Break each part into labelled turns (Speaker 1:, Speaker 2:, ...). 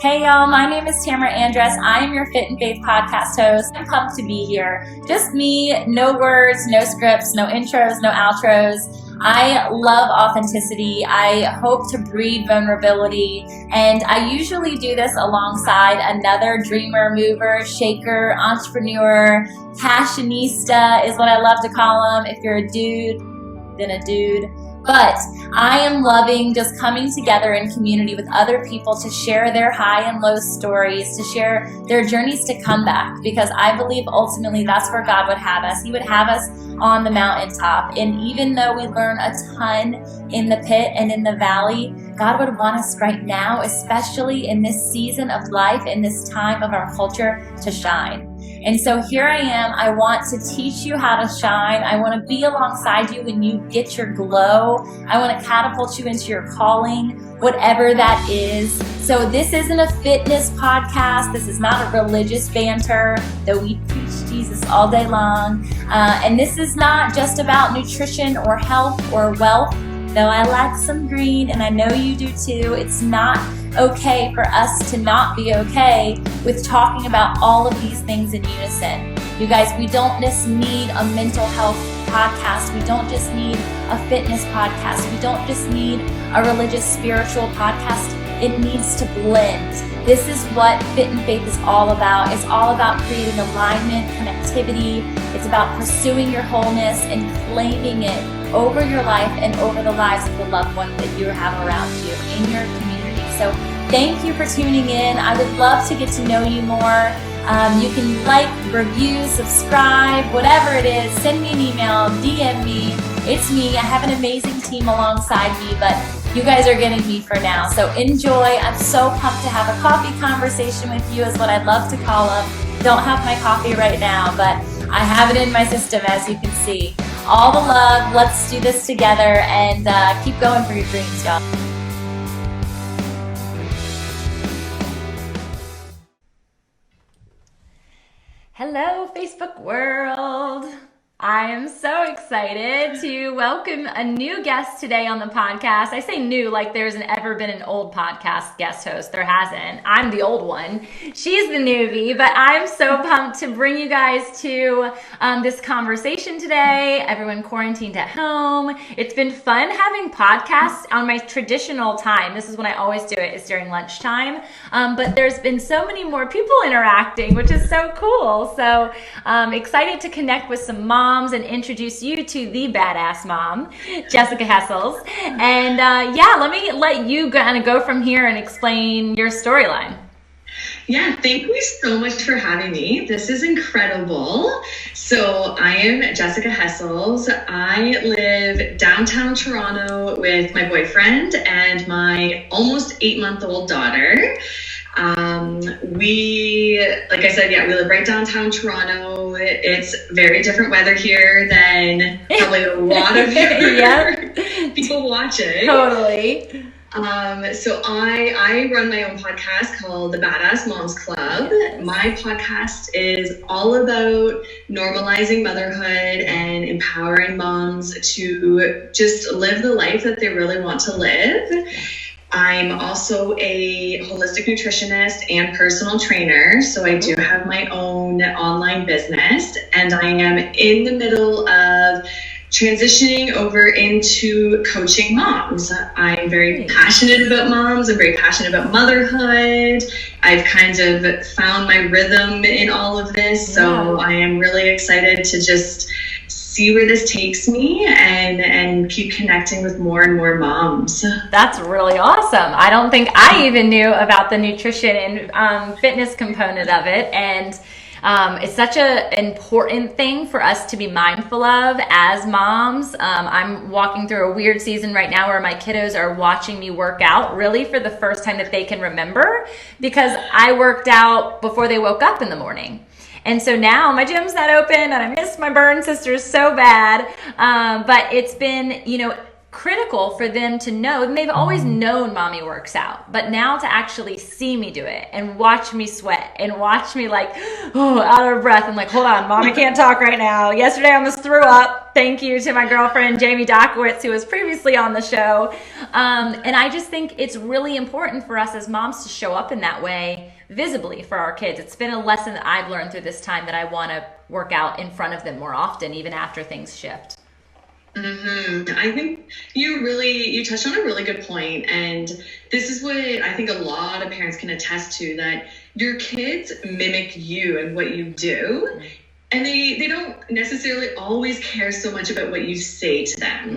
Speaker 1: Hey y'all, my name is Tamra Andress. I am your Fit and Faith podcast host. I'm pumped to be here. Just me, no words, no scripts, no intros, no outros. I love authenticity. I hope to breed vulnerability. And I usually do this alongside another dreamer, mover, shaker, entrepreneur, passionista is what I love to call them. If you're a dude, then a dude. But I am loving just coming together in community with other people to share their high and low stories, to share their journeys to comeback, because I believe ultimately that's where God would have us. He would have us on the mountaintop. And even though we learn a ton in the pit and in the valley, God would want us right now, especially in this season of life, in this time of our culture, to shine. And so here I am. I want to teach you how to shine. I want to be alongside you when you get your glow. I want to catapult you into your calling, whatever that is. So this isn't a fitness podcast. This is not a religious banter, though we preach Jesus all day long. And this is not just about nutrition or health or wealth, though I like some green, and I know you do too. It's not okay for us to not be okay with talking about all of these things in unison. You guys, we don't just need a mental health podcast. We don't just need a fitness podcast. We don't just need a religious, spiritual podcast. It needs to blend. This is what Fit and Faith is all about. It's all about creating alignment, connectivity. It's about pursuing your wholeness and claiming it over your life and over the lives of the loved ones that you have around you in your community. So thank you for tuning in. I would love to get to know you more. You can like, review, subscribe, whatever it is. Send me an email, DM me. It's me. I have an amazing team alongside me, but you guys are getting me for now. So enjoy. I'm so pumped to have a coffee conversation with you, is what I'd love to call them. Don't have my coffee right now, but I have it in my system, as you can see. All the love. Let's do this together and keep going for your dreams, y'all. Hello, Facebook world. I am so excited to welcome a new guest today on the podcast. I say new like there's ever been an old podcast guest host. There hasn't. I'm the old one. She's the newbie, but I'm so pumped to bring you guys to this conversation today. Everyone quarantined at home. It's been fun having podcasts on my traditional time. This is when I always do it, is during lunchtime. But there's been so many more people interacting, which is so cool. So excited to connect with some moms and introduce you to the badass mom, Jessica Hessels. And let you kind of go from here and explain your storyline.
Speaker 2: Yeah, thank you so much for having me. This is incredible. So I am Jessica Hessels. I live downtown Toronto with my boyfriend and my almost 8-month-old daughter. Like I said, we live right downtown Toronto. It's very different weather here than probably a lot of people watching.
Speaker 1: Totally.
Speaker 2: So I run my own podcast called the Badass Moms Club.
Speaker 1: Yes.
Speaker 2: My podcast is all about normalizing motherhood and empowering moms to just live the life that they really want to live. I'm also a holistic nutritionist and personal trainer, so I do have my own online business, and I am in the middle of transitioning over into coaching moms. I'm very passionate about moms. I'm very passionate about motherhood. I've kind of found my rhythm in all of this, so I am really excited to just see where this takes me and keep connecting with more and more moms.
Speaker 1: That's really awesome. I don't think I even knew about the nutrition and fitness component of it. And it's such an important thing for us to be mindful of as moms. I'm walking through a weird season right now where my kiddos are watching me work out really for the first time that they can remember, because I worked out before they woke up in the morning. And so now my gym's not open and I miss my burn sisters so bad. But it's been, critical for them to know, and they've always known mommy works out, but now to actually see me do it and watch me sweat and watch me like, oh, out of breath and like, hold on, mommy can't talk right now. Yesterday I almost threw up. Thank you to my girlfriend, Jamie Dockowitz, who was previously on the show. And I just think it's really important for us as moms to show up in that way visibly for our kids. It's been a lesson that I've learned through this time that I want to work out in front of them more often, even after things shift.
Speaker 2: I think you touched on a really good point, and this is what I think a lot of parents can attest to, that your kids mimic you and what you do, and they don't necessarily always care so much about what you say to them,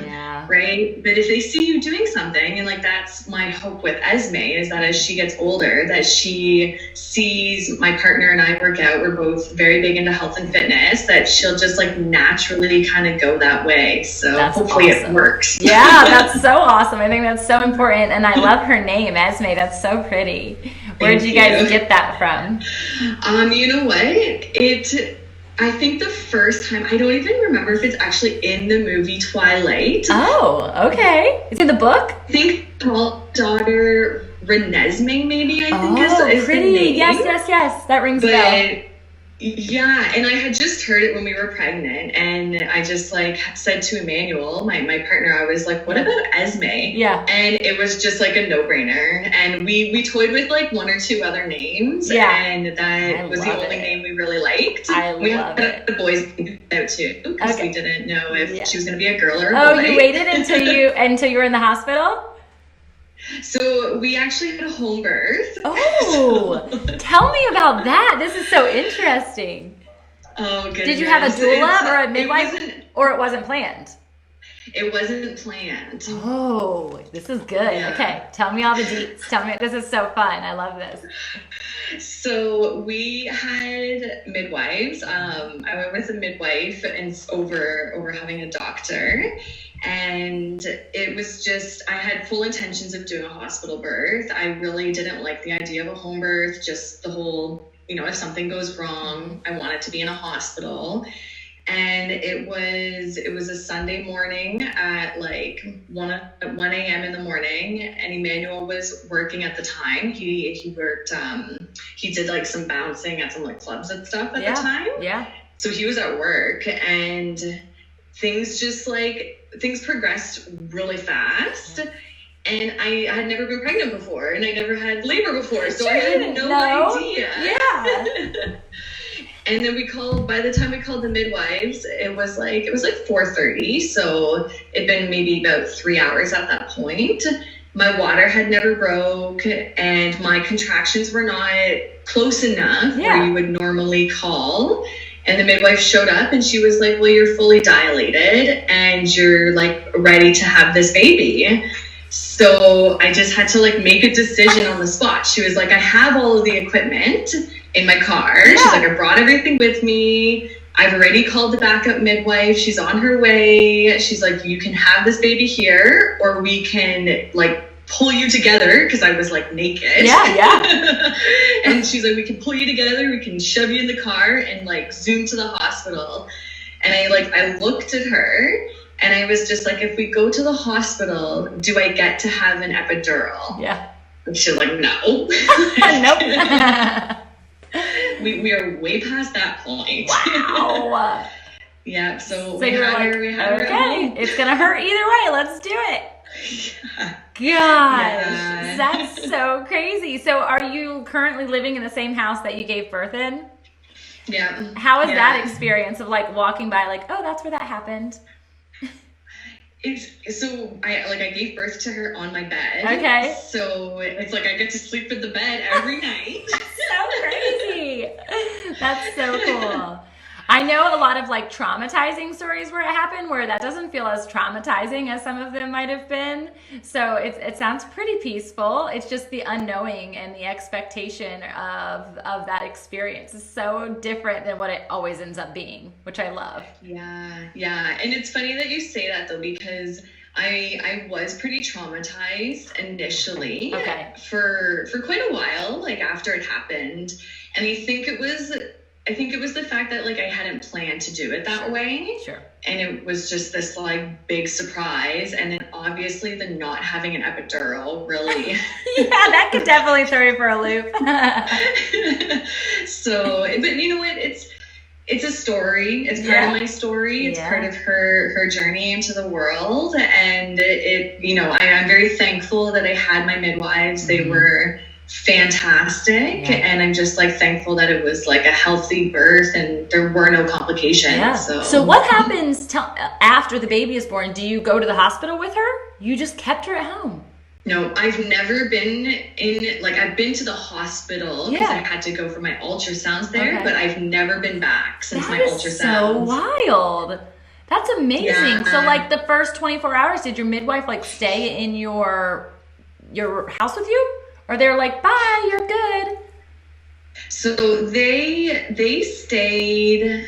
Speaker 2: right? But if they see you doing something, and like that's my hope with Esme, is that as she gets older, that she sees my partner and I work out, we're both very big into health and fitness, that she'll just like naturally kind of go that way. So that's hopefully awesome. It works.
Speaker 1: Yeah, that's so awesome. I think that's so important. And I love her name, Esme. That's so pretty. Where did you guys get that from?
Speaker 2: You know what? I think the first time, I don't even remember if it's actually in the movie Twilight.
Speaker 1: Oh, okay. Is it in the book?
Speaker 2: I think daughter Renesmee, maybe, I think is
Speaker 1: pretty.
Speaker 2: The name.
Speaker 1: Yes. That rings a bell.
Speaker 2: Yeah, and I had just heard it when we were pregnant, and I just like said to Emmanuel, my partner, I was like, what about Esme?
Speaker 1: Yeah.
Speaker 2: And it was just like a no-brainer, and we toyed with like one or two other names, and that was the only name we really liked. We had the boys out too, because we didn't know if she was going to be a girl or a boy.
Speaker 1: Oh, you waited until you were in the hospital?
Speaker 2: So we actually had a home birth.
Speaker 1: Oh, tell me about that. This is so interesting.
Speaker 2: Oh, goodness.
Speaker 1: Did you have a doula or a midwife, or it wasn't planned?
Speaker 2: It wasn't planned.
Speaker 1: Oh, this is good. Yeah. Okay, tell me all the deets. Tell me. This is so fun. I love this.
Speaker 2: So we had midwives. I went with a midwife and over having a doctor. And it was just, I had full intentions of doing a hospital birth. I really didn't like the idea of a home birth, just the whole, if something goes wrong, I want it to be in a hospital. And it was a Sunday morning at like 1 a.m. in the morning, and Emmanuel was working at the time. He worked, he did like some bouncing at some like clubs and stuff at the time.
Speaker 1: Yeah.
Speaker 2: So he was at work, and things progressed really fast. And I had never been pregnant before, and I never had labor before, so I had no idea.
Speaker 1: Yeah.
Speaker 2: And then by the time we called the midwives, it was like 4:30. So it'd been maybe about 3 hours at that point. My water had never broke, and my contractions were not close enough where you would normally call. And the midwife showed up, and she was like, well, you're fully dilated and you're like ready to have this baby. So I just had to like make a decision on the spot. She was like, I have all of the equipment in my car. Yeah. She's like, I brought everything with me. I've already called the backup midwife. She's on her way. She's like, you can have this baby here, or we can like pull you together, because I was like naked.
Speaker 1: Yeah.
Speaker 2: And she's like, we can pull you together, we can shove you in the car and like zoom to the hospital. And I looked at her, and I was just like, if we go to the hospital, do I get to have an epidural?
Speaker 1: Yeah.
Speaker 2: And she's like, no.
Speaker 1: Nope.
Speaker 2: We are way past that point.
Speaker 1: Wow.
Speaker 2: Yeah, so
Speaker 1: we had her. Okay, it's gonna hurt either way. Let's do it. Gosh, that's so crazy. So are you currently living in the same house that you gave birth in?
Speaker 2: Yeah.
Speaker 1: How was that experience of like walking by like, oh, that's where that happened?
Speaker 2: I gave birth to her on my bed.
Speaker 1: Okay.
Speaker 2: So it's like I get to sleep in the bed every night.
Speaker 1: So crazy. That's so cool. I know a lot of like traumatizing stories where it happened, where that doesn't feel as traumatizing as some of them might have been. So it sounds pretty peaceful. It's just the unknowing and the expectation of that experience is so different than what it always ends up being, which I love.
Speaker 2: Yeah. And it's funny that you say that though, because I was pretty traumatized initially for quite a while, like after it happened. And I think it was I think it was the fact that like I hadn't planned to do it that way.
Speaker 1: Sure.
Speaker 2: And it was just this like big surprise. And then obviously the not having an epidural really.
Speaker 1: Yeah, that could definitely throw you for a loop.
Speaker 2: So, but you know what? It's a story. It's part of my story. It's part of her journey into the world. And I'm very thankful that I had my midwives. They were fantastic. And I'm just like thankful that it was like a healthy birth and there were no complications.
Speaker 1: So what happens after the baby is born? Do you go to the hospital with her? You just kept her at home?
Speaker 2: No, I've never been I've been to the hospital because I had to go for my ultrasounds there, but I've never been back since my ultrasounds.
Speaker 1: So wild. That's amazing. Yeah. So like the first 24 hours, did your midwife like stay in your house with you? Or they're like, bye, you're good?
Speaker 2: So they stayed,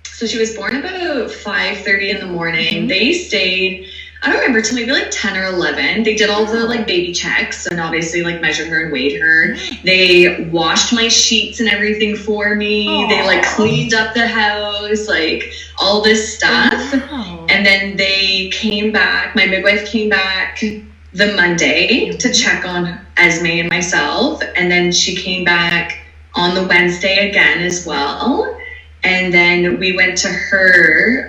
Speaker 2: so she was born about 5:30 in the morning. Mm-hmm. They stayed, I don't remember, till maybe like 10 or 11. They did all the like baby checks and obviously like measured her and weighed her. Mm-hmm. They washed my sheets and everything for me. Aww. They like cleaned up the house, like all this stuff. Wow. And then they came back, my midwife came back the Monday to check on Esme and myself. And then she came back on the Wednesday again as well. And then we went to her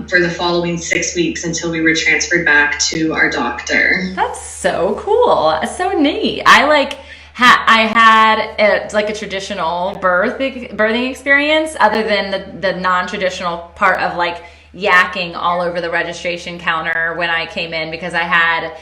Speaker 2: for the following 6 weeks until we were transferred back to our doctor.
Speaker 1: That's so cool. So neat. I had like a traditional birthing experience other than the non-traditional part of like yakking all over the registration counter when I came in because I had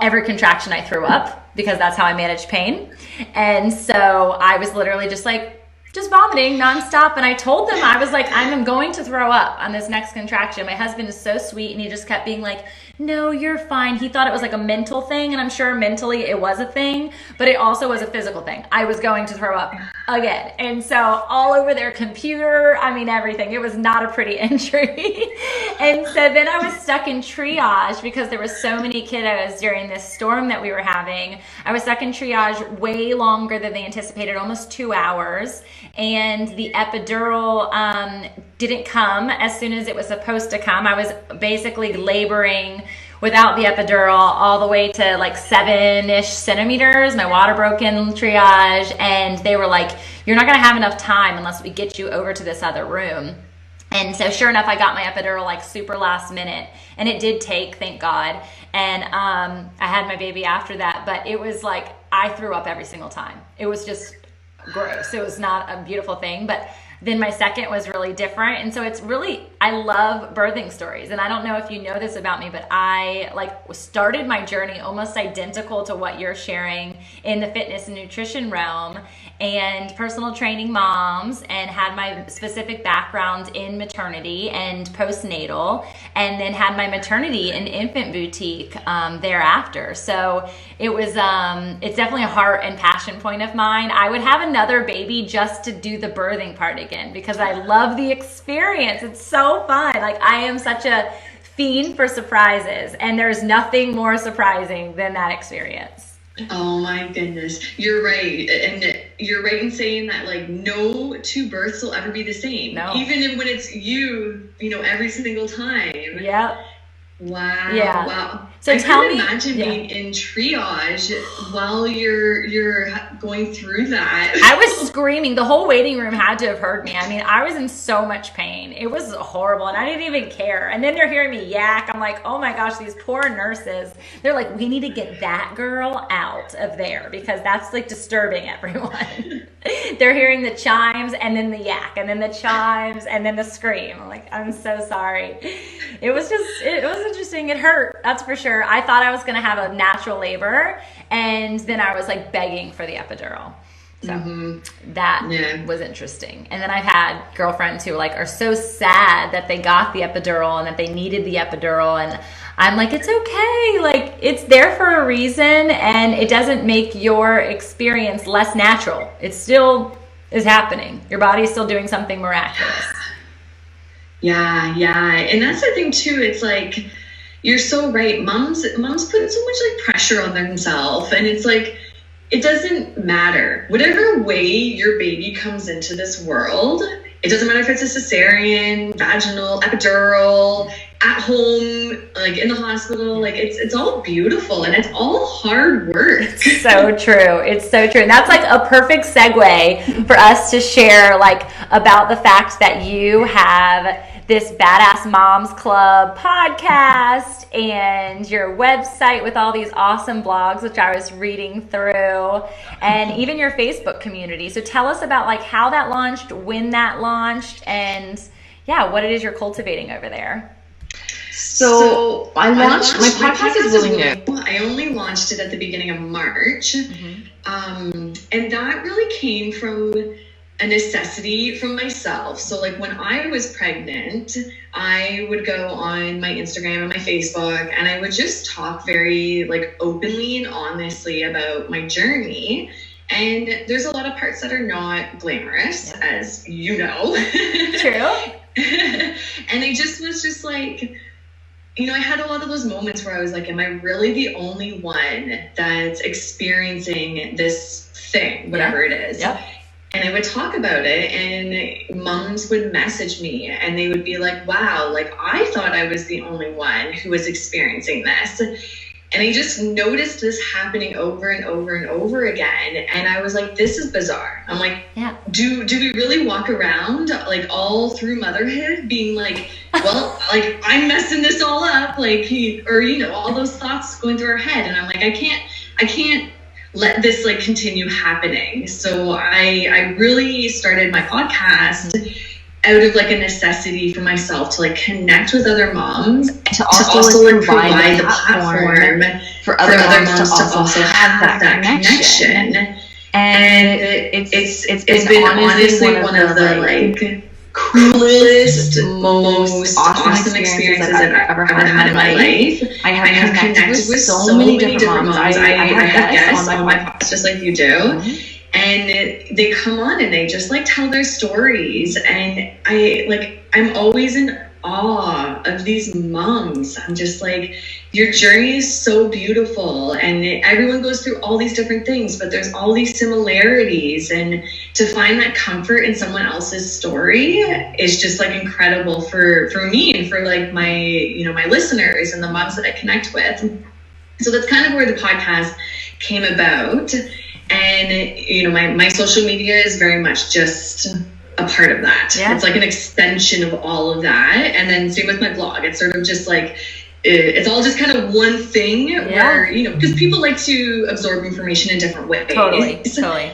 Speaker 1: every contraction I threw up because that's how I managed pain. And so I was literally just vomiting nonstop. And I told them, I was like, I'm going to throw up on this next contraction. My husband is so sweet. And he just kept being like, no, you're fine. He thought it was like a mental thing. And I'm sure mentally it was a thing, but it also was a physical thing. I was going to throw up again. And so all over their computer, I mean, everything. It was not a pretty entry. And so then I was stuck in triage because there were so many kiddos during this storm that we were having. I was stuck in triage way longer than they anticipated, almost 2 hours. And the epidural didn't come as soon as it was supposed to come. I was basically laboring without the epidural all the way to like 7-ish centimeters. My water broke in triage, and they were like, you're not going to have enough time unless we get you over to this other room. And so sure enough, I got my epidural like super last minute, and it did take, thank God. And I had my baby after that, but it was like, I threw up every single time. It was just gross. It was not a beautiful thing, but then my second was really different. And so it's really, I love birthing stories. And I don't know if you know this about me, but I started my journey almost identical to what you're sharing in the fitness and nutrition realm and personal training moms, and had my specific background in maternity and postnatal, and then had my maternity and infant boutique thereafter. So it was, it's definitely a heart and passion point of mine. I would have another baby just to do the birthing part again because I love the experience. It's so fun. Like, I am such a fiend for surprises, and there's nothing more surprising than that experience.
Speaker 2: Oh my goodness. You're right. And you're right in saying that like no two births will ever be the same. No. Even when it's you every single time.
Speaker 1: Yep.
Speaker 2: Wow.
Speaker 1: Yeah.
Speaker 2: Wow.
Speaker 1: So
Speaker 2: I
Speaker 1: tell me,
Speaker 2: imagine being in triage while you're going through that.
Speaker 1: I was screaming. The whole waiting room had to have heard me. I mean, I was in so much pain. It was horrible, and I didn't even care. And then they're hearing me yak. I'm like, oh my gosh, these poor nurses. They're like, we need to get that girl out of there because that's like disturbing everyone. They're hearing the chimes and then the yak and then the chimes and then the scream. I'm like, I'm so sorry. It was interesting. It hurt. That's for sure. I thought I was going to have a natural labor, and then I was like begging for the epidural. So that was interesting. And then I've had girlfriends who are so sad that they got the epidural and that they needed the epidural. And I'm like, it's okay. Like, it's there for a reason, and it doesn't make your experience less natural. It still is happening. Your body's still doing something miraculous.
Speaker 2: Yeah. And that's the thing too. It's like, you're so right. Moms put so much pressure on themselves, and it's like, it doesn't matter. Whatever way your baby comes into this world, it doesn't matter if it's a cesarean, vaginal, epidural, at home, like in the hospital, like it's all beautiful and it's all hard work.
Speaker 1: It's so true. It's so true. And that's like a perfect segue for us to share like about the fact that you have this Badass Moms Club podcast and your website with all these awesome blogs, which I was reading through, and even your Facebook community. So tell us about like how that launched, when that launched, and yeah, what it is you're cultivating over there.
Speaker 2: So I launched my podcast is really new. I only launched it at the beginning of March. And that really came from a necessity from myself. So like when I was pregnant, I would go on my Instagram and my Facebook and I would just talk very like openly and honestly about my journey. And there's a lot of parts that are not glamorous, as you know.
Speaker 1: True.
Speaker 2: And I just was just like, you know, I had a lot of those moments where I was like, am I really the only one that's experiencing this thing, whatever it is?
Speaker 1: Yeah.
Speaker 2: And I would talk about it and moms would message me and they would be like, wow, like I thought I was the only one who was experiencing this. And I just noticed this happening over and over and over again. And I was like, this is bizarre. I'm like, do we really walk around like all through motherhood being like, well, like I'm messing this all up, like, or, you know, all those thoughts going through our head. And I'm like, I can't let this like continue happening. So I really started my podcast out of like a necessity for myself to like connect with other moms, to also like provide the platform for other moms to also have that connection. And it's been honestly one of the like coolest, most awesome experiences I've ever had in my life. I have connected with so many different moms. I have guests on my podcast just like you do. And they come on and they just like tell their stories. And I'm always in awe of these moms. I'm just like, your journey is so beautiful. And everyone goes through all these different things, but there's all these similarities. And to find that comfort in someone else's story is just like incredible for me and for like my, you know, my listeners and the moms that I connect with. So that's kind of where the podcast came about. And, you know, my social media is very much just a part of that. Yeah. It's like an extension of all of that. And then same with my blog. It's sort of just like, it's all just kind of one thing where, you know, because people like to absorb information in different ways.
Speaker 1: Totally.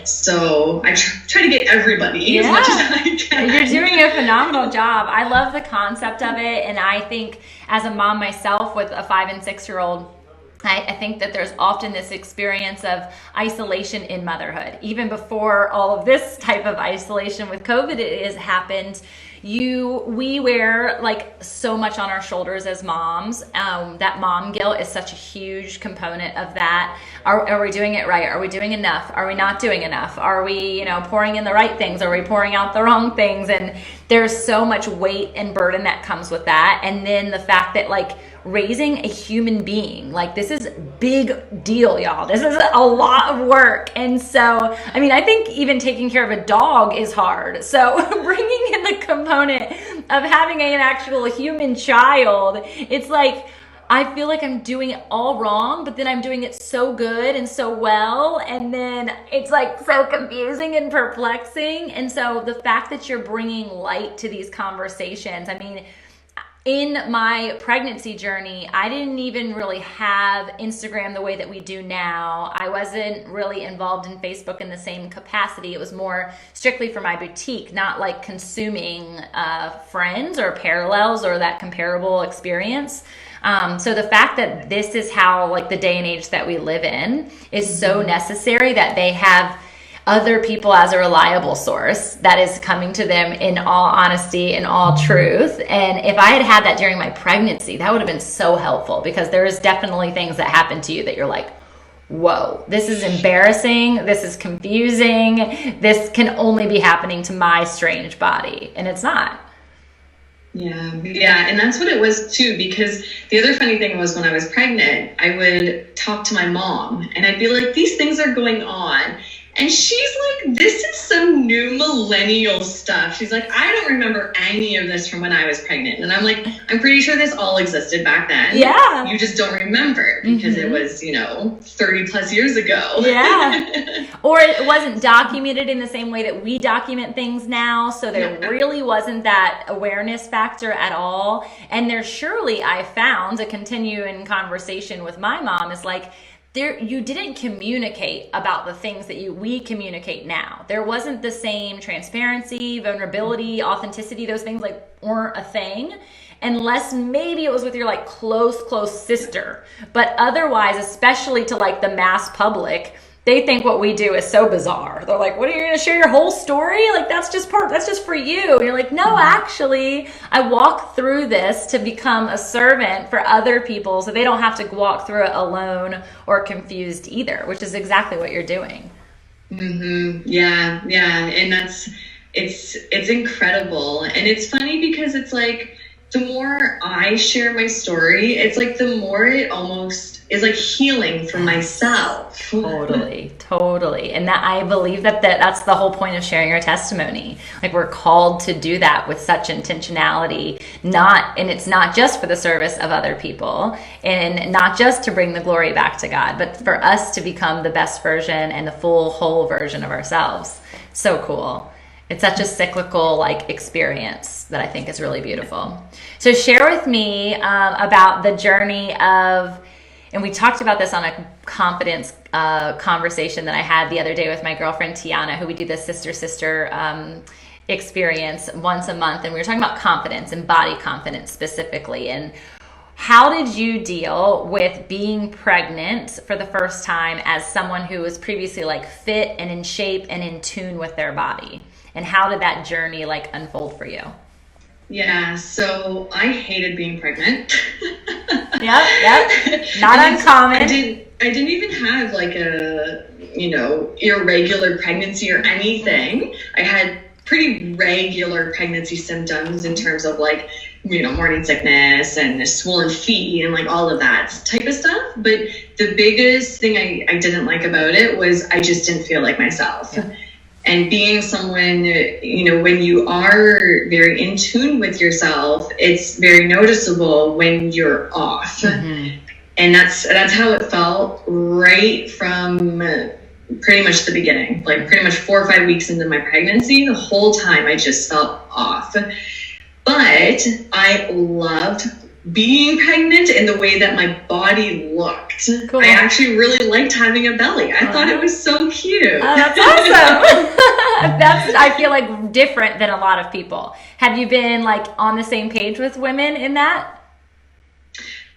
Speaker 2: So I try to get everybody as much as I can.
Speaker 1: You're doing a phenomenal job. I love the concept of it. And I think as a mom myself with a 5 and 6-year-old, I think that there's often this experience of isolation in motherhood. Even before all of this type of isolation with COVID has happened, we wear like so much on our shoulders as moms. That mom guilt is such a huge component of that. Are we doing it right? Are we doing enough? Are we not doing enough? Are we, you know, pouring in the right things? Are we pouring out the wrong things? And there's so much weight and burden that comes with that. And then the fact that like raising a human being, like this is big deal, y'all. This is a lot of work. And so, I mean, I think even taking care of a dog is hard. So bringing in the component of having an actual human child, it's like, I feel like I'm doing it all wrong, but then I'm doing it so good and so well. And then it's like so confusing and perplexing. And so the fact that you're bringing light to these conversations, I mean, in my pregnancy journey, I didn't even really have Instagram the way that we do now. I wasn't really involved in Facebook in the same capacity. It was more strictly for my boutique, not like consuming friends or parallels or that comparable experience. So the fact that this is how like the day and age that we live in is so necessary that they have other people as a reliable source that is coming to them in all honesty and all truth. And if I had had that during my pregnancy, that would have been so helpful, because there is definitely things that happen to you that you're like, whoa, this is embarrassing. This is confusing. This can only be happening to my strange body. And it's not.
Speaker 2: Yeah. And that's what it was too, because the other funny thing was when I was pregnant, I would talk to my mom and I'd be like, these things are going on. And she's like, this is some new millennial stuff. She's like, I don't remember any of this from when I was pregnant. And I'm like, I'm pretty sure this all existed back then.
Speaker 1: Yeah.
Speaker 2: You just don't remember because it was, 30 plus years ago.
Speaker 1: Yeah. Or it wasn't documented in the same way that we document things now. So there really wasn't that awareness factor at all. And there's surely, I found, to continue in conversation with my mom, is like, you didn't communicate about the things that we communicate now. There wasn't the same transparency, vulnerability, authenticity. Those things weren't a thing, unless maybe it was with your close sister. But otherwise, especially to the mass public, they think what we do is so bizarre. They're like, what, are you going to share your whole story? That's just for you. And you're like, no, actually, I walk through this to become a servant for other people so they don't have to walk through it alone or confused either, which is exactly what you're doing.
Speaker 2: Yeah. And it's incredible. And it's funny because it's the more I share my story, it's the more it almost is healing for myself. Totally. And that I believe that's the whole point of sharing your testimony. We're called to do that with such intentionality, and it's not just for the service of other people and not just to bring the glory back to God, but for us to become the best version and the full whole version of ourselves. So cool. It's such a cyclical experience that I think is really beautiful. So share with me about the journey of, and we talked about this on a confidence conversation that I had the other day with my girlfriend Tiana, who we do this sister experience once a month, and we were talking about confidence and body confidence specifically. And how did you deal with being pregnant for the first time as someone who was previously fit and in shape and in tune with their body? And how did that journey unfold for you? Yeah, so I hated being pregnant. Yep. Not uncommon. I didn't even have a, irregular pregnancy or anything. I had pretty regular pregnancy symptoms in terms of morning sickness and swollen feet and all of that type of stuff. But the biggest thing I didn't like about it was I just didn't feel like myself. Yeah. And being someone, when you are very in tune with yourself, it's very noticeable when you're off. And that's how it felt right from pretty much the beginning, pretty much 4 or 5 weeks into my pregnancy. The whole time I just felt off. But I loved being pregnant in the way that my body looked. Cool. I actually really liked having a belly. I thought it was so cute. Oh, that's awesome. That's, I feel different than a lot of people. Have you been on the same page with women in that?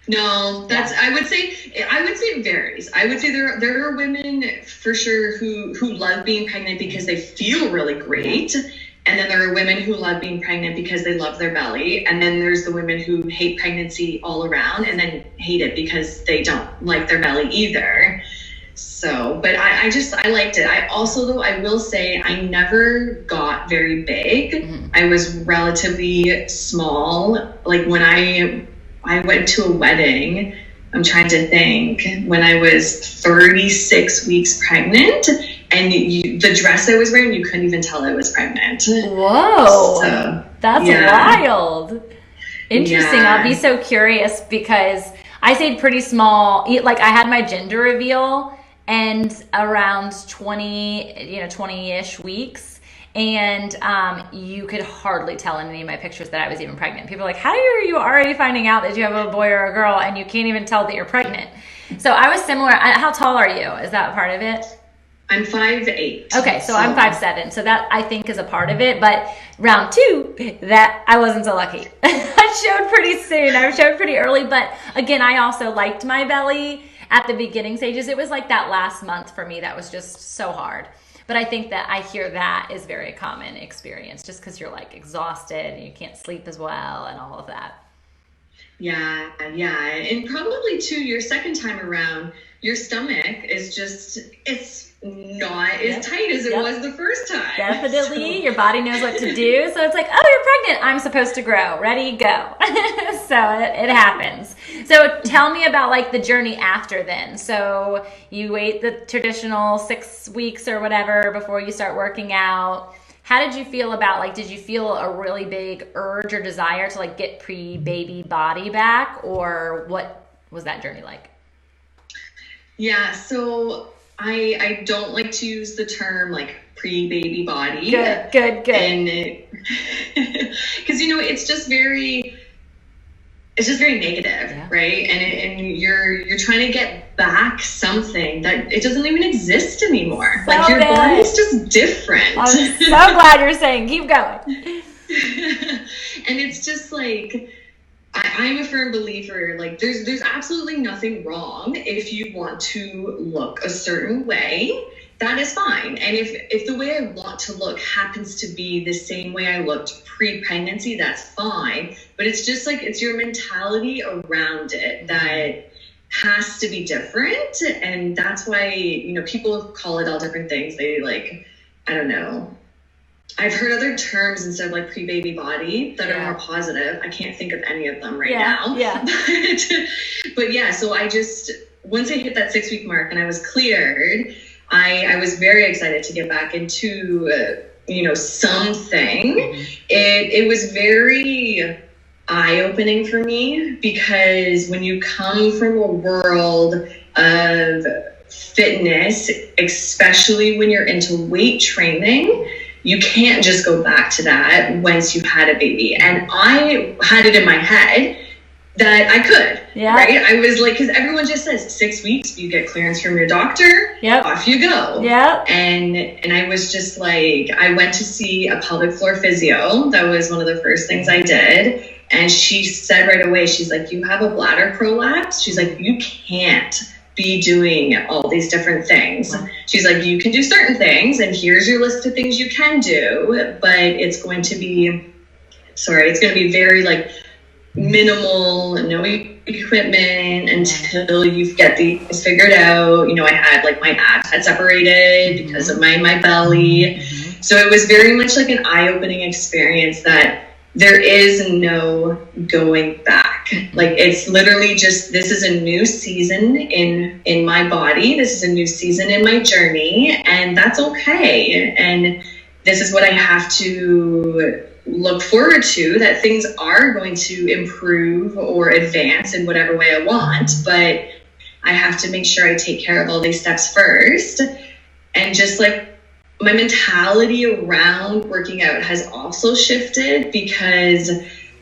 Speaker 2: No, I would say it varies. I would say there are women for sure who love being pregnant because they feel really great. And then there are women who love being pregnant because they love their belly. And then there's the women who hate pregnancy all around and then hate it because they don't like their belly either. So, but I liked it. I also, though, I will say I never got very big. I was relatively small. When I went to a wedding, I'm trying to think, when I was 36 weeks pregnant, and the dress I was wearing, you couldn't even tell I was pregnant. Whoa. So, that's wild. Interesting. Yeah. I'll be so curious because I stayed pretty small. I had my gender reveal and around 20-ish weeks. And you could hardly tell in any of my pictures that I was even pregnant. People are like, how are you already finding out that you have a boy or a girl and you can't even tell that you're pregnant? So I was similar. How tall are you? Is that part of it? I'm 5'8". Okay, so I'm 5'7". So that I think is a part of it. But round 2, that I wasn't so lucky. I showed pretty soon. I showed pretty early. But again, I also liked my belly at the beginning stages. It was that last month for me that was just so hard. But I think that I hear that is very common experience just because you're exhausted and you can't sleep as well and all of that. Yeah. And probably too, your second time around, your stomach is just, it's not as tight as it was the first time.
Speaker 1: Definitely. Your body knows what to do. So it's like, oh, you're pregnant. I'm supposed to grow. Ready, go. So it happens. So tell me about like the journey after then. So you wait the traditional 6 weeks or whatever before you start working out. How did you feel about, like, did you feel a really big urge or desire to like get pre-baby body back, or what was that journey like?
Speaker 2: Yeah, so I don't like to use the term like pre-baby body.
Speaker 1: Good.
Speaker 2: And because it's just very negative, right? And you're trying to get back something that it doesn't even exist anymore. So like your body's just different.
Speaker 1: I'm so glad you're saying keep going.
Speaker 2: And it's just like, I'm a firm believer, like there's absolutely nothing wrong if you want to look a certain way. That is fine. And if the way I want to look happens to be the same way I looked pre-pregnancy, that's fine. But it's just like, it's your mentality around it that has to be different. And that's why, people call it all different things. They like, I don't know. I've heard other terms instead of like pre-baby body that are more positive. I can't think of any of them now.
Speaker 1: Yeah.
Speaker 2: But yeah, so once I hit that 6 week mark and I was cleared, I was very excited to get back into, something. It was very eye-opening for me, because when you come from a world of fitness, especially when you're into weight training, you can't just go back to that once you've had a baby. And I had it in my head that I could, right? I was like, because everyone just says 6 weeks, you get clearance from your doctor, off you go. And I was just like, I went to see a pelvic floor physio. That was one of the first things I did. And she said right away, she's like, you have a bladder prolapse. She's like, you can't be doing all these different things. She's like, you can do certain things, and here's your list of things you can do, but it's going to be very like minimal, no equipment until you get these figured out. I had like my abs had separated because of my belly. So it was very much like an eye-opening experience that there is no going back. Like, it's literally just, this is a new season in my body. This is a new season in my journey, and that's okay. And this is what I have to look forward to, that things are going to improve or advance in whatever way I want, but I have to make sure I take care of all these steps first. And just like, my mentality around working out has also shifted, because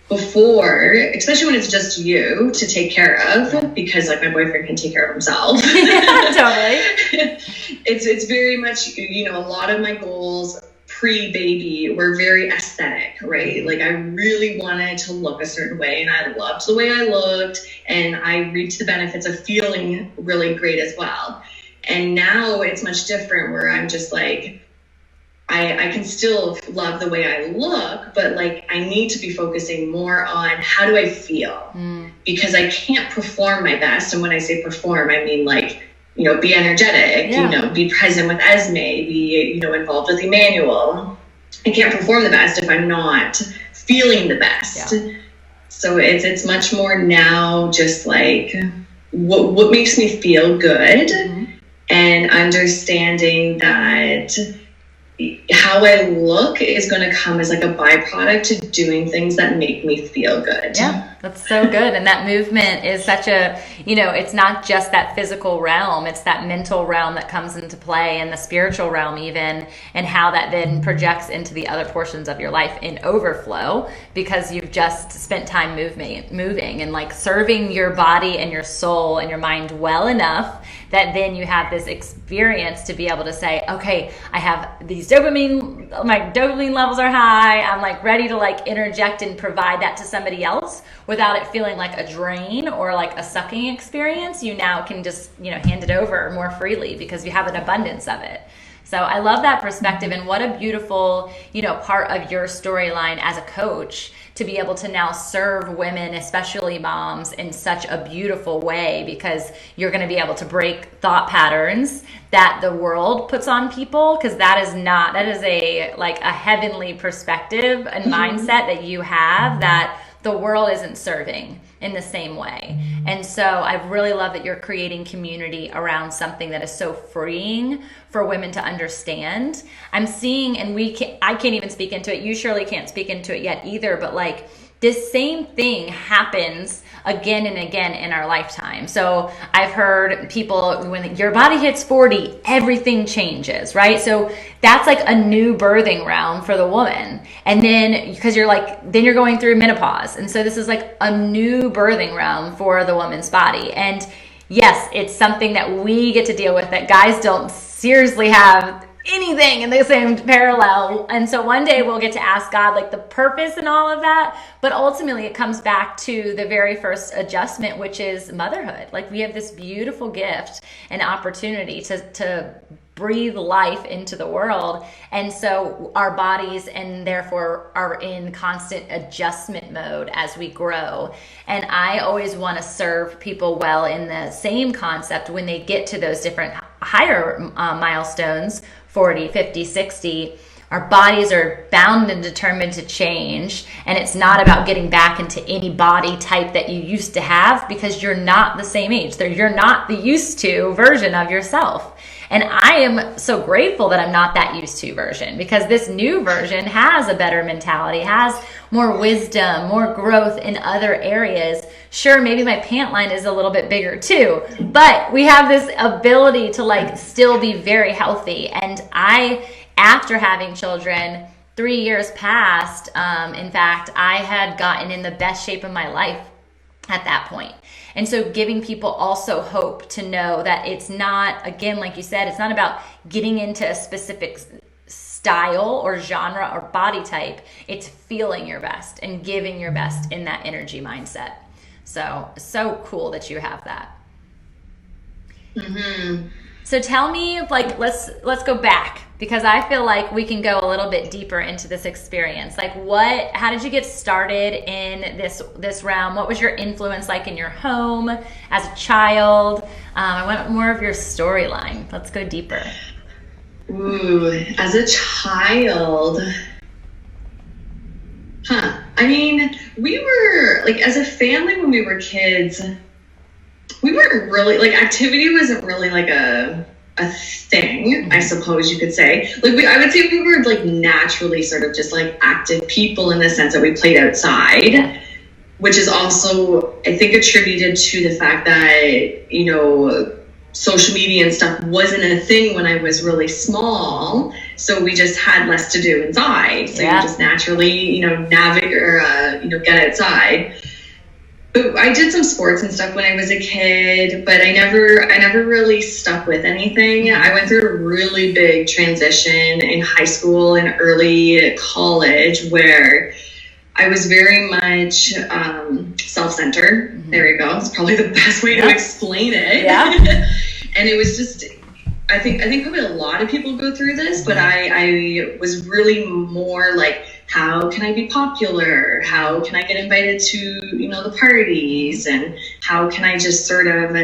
Speaker 2: before, especially when it's just you to take care of, because like my boyfriend can take care of himself.
Speaker 1: Totally.
Speaker 2: It's very much, a lot of my goals pre-baby were very aesthetic, right? Like I really wanted to look a certain way, and I loved the way I looked, and I reaped the benefits of feeling really great as well. And now it's much different, where I'm just like, I can still love the way I look, but like I need to be focusing more on how do I feel, because I can't perform my best. And when I say perform, I mean like, be energetic, be present with Esme, be, involved with Emmanuel. I can't perform the best if I'm not feeling the best. So it's much more now just like what makes me feel good, and understanding that how I look is going to come as like a byproduct to doing things that make me feel good.
Speaker 1: Yeah, that's so good. And that movement is such a, it's not just that physical realm, it's that mental realm that comes into play, and the spiritual realm even, and how that then projects into the other portions of your life in overflow, because you've just spent time moving and like serving your body and your soul and your mind well enough that then you have this experience to be able to say, okay, I have these my dopamine levels are high. I'm like ready to like interject and provide that to somebody else without it feeling like a drain or like a sucking experience, you now can just, hand it over more freely because you have an abundance of it. So I love that perspective, and what a beautiful, part of your storyline as a coach to be able to now serve women, especially moms, in such a beautiful way, because you're going to be able to break thought patterns that the world puts on people, because that is a heavenly perspective and mindset that you have that the world isn't serving in the same way. And so I really love that you're creating community around something that is so freeing for women to understand. I'm seeing, and I can't even speak into it. You surely can't speak into it yet either, but like this same thing happens again and again in our lifetime. So I've heard people, when your body hits 40, everything changes, right? So that's like a new birthing round for the woman. And then, because then you're going through menopause. And so this is like a new birthing round for the woman's body. And yes, it's something that we get to deal with that guys don't seriously have anything in the same parallel. And so one day we'll get to ask God like the purpose and all of that, but ultimately it comes back to the very first adjustment, which is motherhood. Like we have this beautiful gift and opportunity to breathe life into the world, and so our bodies and therefore are in constant adjustment mode as we grow. And I always want to serve people well in the same concept when they get to those different higher milestones, 40, 50, 60. Our bodies are bound and determined to change, and it's not about getting back into any body type that you used to have, because you're not the same age. You're not the used to version of yourself. And I am so grateful that I'm not that used to version, because this new version has a better mentality, has more wisdom, more growth in other areas. Sure, maybe my pant line is a little bit bigger too, but we have this ability to like still be very healthy. And after having children, 3 years passed. In fact, I had gotten in the best shape of my life at that point. And so giving people also hope to know that it's not, again, like you said, it's not about getting into a specific style or genre or body type. It's feeling your best and giving your best in that energy mindset. So cool that you have that.
Speaker 2: Mm-hmm.
Speaker 1: So tell me, like, let's go back, because I feel like we can go a little bit deeper into this experience. Like how did you get started in this realm? What was your influence like in your home as a child? I want more of your storyline. Let's go deeper.
Speaker 2: Ooh, as a child, I mean, we were like, as a family when we were kids, we weren't really, like, activity wasn't really like a thing, I suppose you could say. Like, I would say we were like naturally sort of just like active people in the sense that we played outside, which is also, I think, attributed to the fact that, social media and stuff wasn't a thing when I was really small. So we just had less to do inside. So you just naturally, navigate or, get outside. But I did some sports and stuff when I was a kid, but I never really stuck with anything. I went through a really big transition in high school and early college where I was very much self-centered. Mm-hmm. There you go. It's probably the best way to explain it. Yeah. And it was just, I think probably a lot of people go through this, but I was really more like, how can I be popular? How can I get invited to, the parties? And how can I just sort of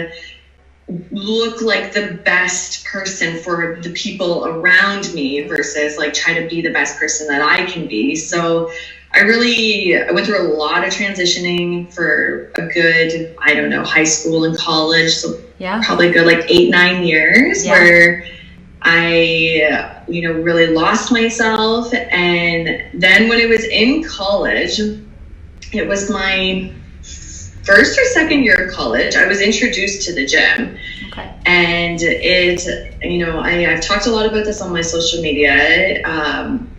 Speaker 2: look like the best person for the people around me versus like try to be the best person that I can be? So I went through a lot of transitioning for a good, high school and college. So probably a good like 8-9 years where I, really lost myself. And then when I was in college, it was my first or second year of college, I was introduced to the gym. Okay. And I've talked a lot about this on my social media.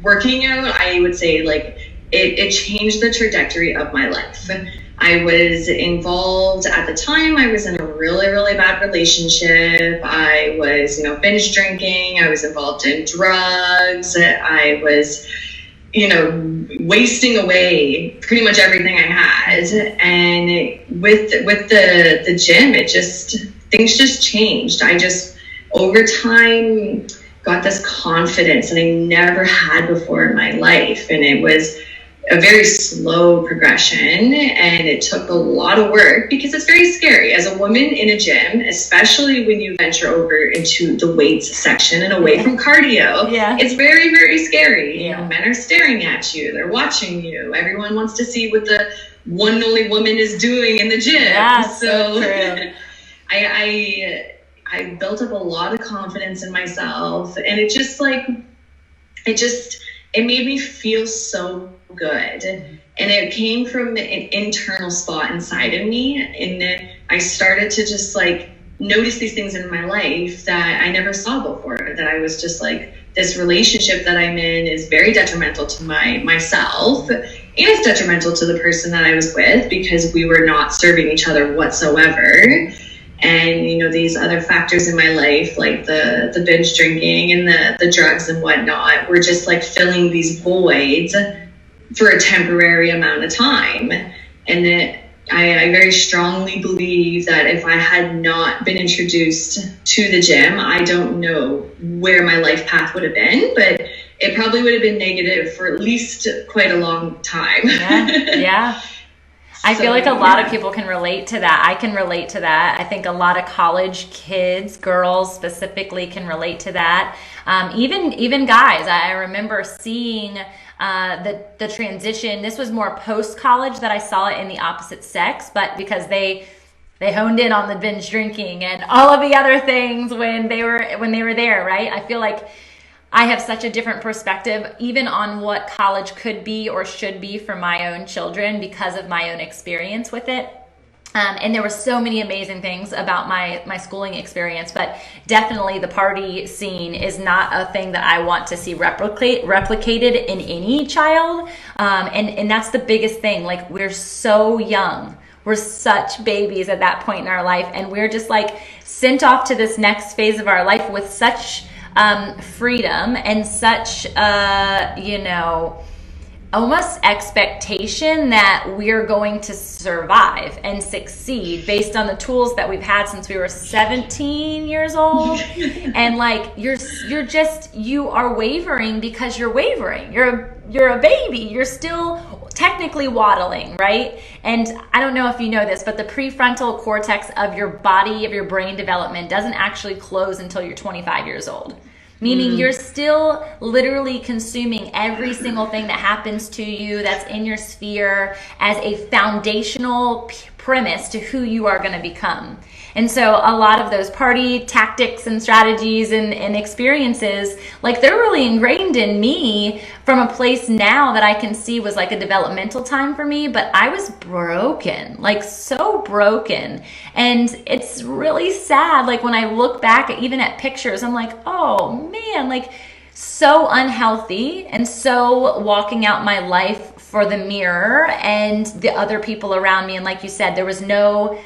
Speaker 2: Working out, I would say like it changed the trajectory of my life. I was involved at the time. I was in a really, really bad relationship. I was, binge drinking. I was involved in drugs. I was wasting away pretty much everything I had. And with the gym, things just changed. I just, over time, got this confidence that I never had before in my life. And it was a very slow progression, and it took a lot of work because it's very scary as a woman in a gym, especially when you venture over into the weights section and away from cardio. Yeah. It's very, very scary. Yeah. Men are staring at you. They're watching you. Everyone wants to see what the one and only woman is doing in the gym.
Speaker 1: Yeah, so true.
Speaker 2: I built up a lot of confidence in myself, and it made me feel so good. And it came from an internal spot inside of me. And I started to just notice these things in my life that I never saw before, that I was just this relationship that I'm in is very detrimental to myself, and it's detrimental to the person that I was with, because we were not serving each other whatsoever. And, these other factors in my life, like the binge drinking and the drugs and whatnot, were just filling these voids for a temporary amount of time. And that I very strongly believe that if I had not been introduced to the gym, I don't know where my life path would have been, but it probably would have been negative for at least quite a long time.
Speaker 1: Yeah. I feel like a lot of people can relate to that. I can relate to that. I think a lot of college kids, girls specifically, can relate to that. Even guys. I remember seeing the transition. This was more post-college that I saw it in the opposite sex, but because they honed in on the binge drinking and all of the other things when they were there, right? I feel like I have such a different perspective even on what college could be or should be for my own children because of my own experience with it. And there were so many amazing things about my schooling experience, but definitely the party scene is not a thing that I want to see replicated in any child. And that's the biggest thing. We're so young. We're such babies at that point in our life. And we're just sent off to this next phase of our life with such freedom and such, almost expectation that we're going to survive and succeed based on the tools that we've had since we were 17 years old. And you are wavering because you're wavering. You're a baby. You're still technically waddling, right? And I don't know if you know this, but the prefrontal cortex of your body, of your brain development, doesn't actually close until you're 25 years old. Meaning you're still literally consuming every single thing that happens to you that's in your sphere as a foundational premise to who you are going to become. And so a lot of those party tactics and strategies and experiences, they're really ingrained in me from a place now that I can see was a developmental time for me, but I was broken, so broken. And it's really sad. When I look back even at pictures, I'm oh man, so unhealthy, and so walking out my life for the mirror and the other people around me. And like you said, there was no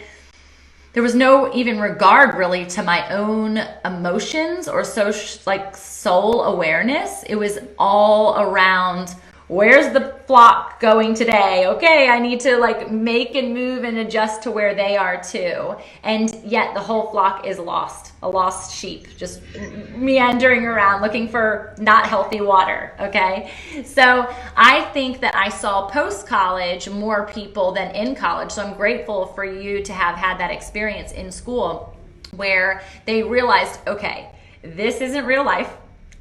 Speaker 1: even regard really to my own emotions or soul awareness. It was all around, where's the flock going today? Okay, I need to make and move and adjust to where they are too. And yet the whole flock is lost, a lost sheep, just meandering around looking for not healthy water, okay? So I think that I saw post-college more people than in college. So I'm grateful for you to have had that experience in school where they realized, okay, this isn't real life.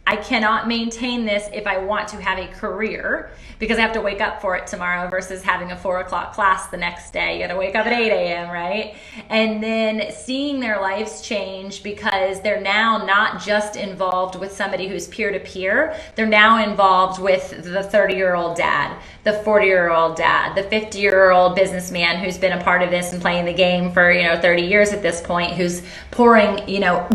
Speaker 1: I cannot maintain this if I want to have a career because I have to wake up for it tomorrow versus having a 4:00 class the next day. You got to wake up at 8 a.m., right? And then seeing their lives change because they're now not just involved with somebody who's peer-to-peer. They're now involved with the 30-year-old dad, the 40-year-old dad, the 50-year-old businessman who's been a part of this and playing the game for 30 years at this point, who's pouring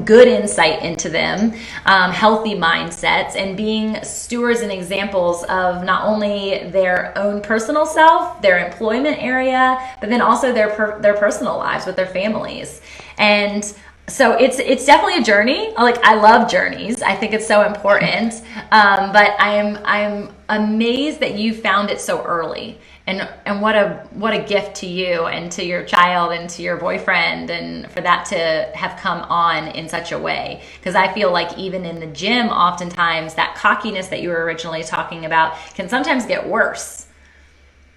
Speaker 1: good insight into them, healthy mindsets, and being stewards and examples of not only their own personal self, their employment area, but then also their personal lives with their families. And So it's definitely a journey. Like, I love journeys. I think it's so important. But I'm amazed that you found it so early. And what a gift to you and to your child and to your boyfriend, and for that to have come on in such a way. Because I feel like even in the gym, oftentimes that cockiness that you were originally talking about can sometimes get worse.